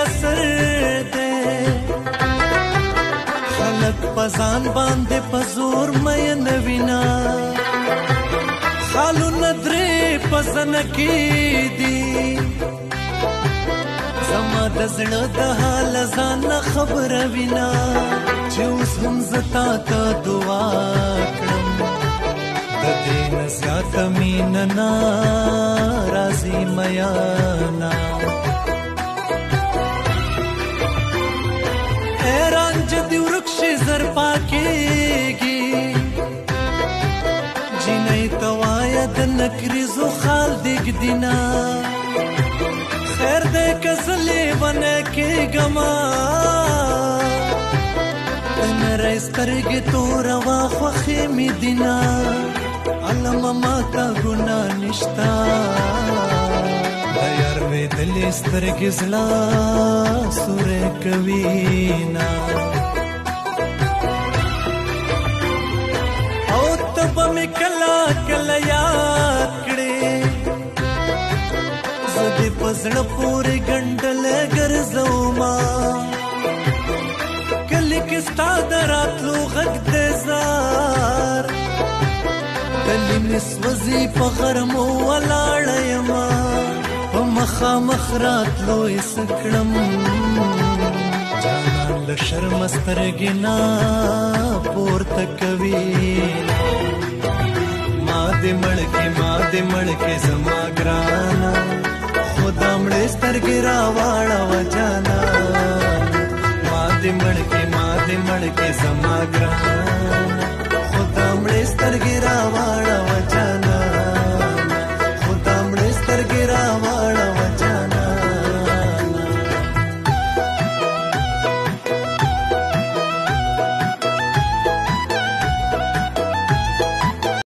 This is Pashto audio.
اثر دے خلق پزان باندې پزور مې نوینا خالو ندرې پزن کې دی زما د زړه د حال ځان خبر وینا چې اوس هم زتا ته دعا کړم د دې نزيات مين ناراضي میانا حیران جدي ورکشي زر پاکيږي جنې توایا د نکريزو خال دګ دینا خیر دې کزلې ونه کې ګما ان رسترګې تور واخخې می دینا علم ماتا ګنا نشتا یار وې دلې سترګې زلا سورې کوینا او تب می کلا کلا یاد کړې زدې پزړه پورې ګندل ګرځو ما کله کې ستا دراتلو غږ دې زار کله نسوځي په غرمو ولاړېما په مخا مخراتلو اسکړم جانان له شرم سترګې نه پورته کوي ما دې مړکې زما ګرانا خدا مړې سترګې راواړه وجانا ما دې مړکې زما ګرانا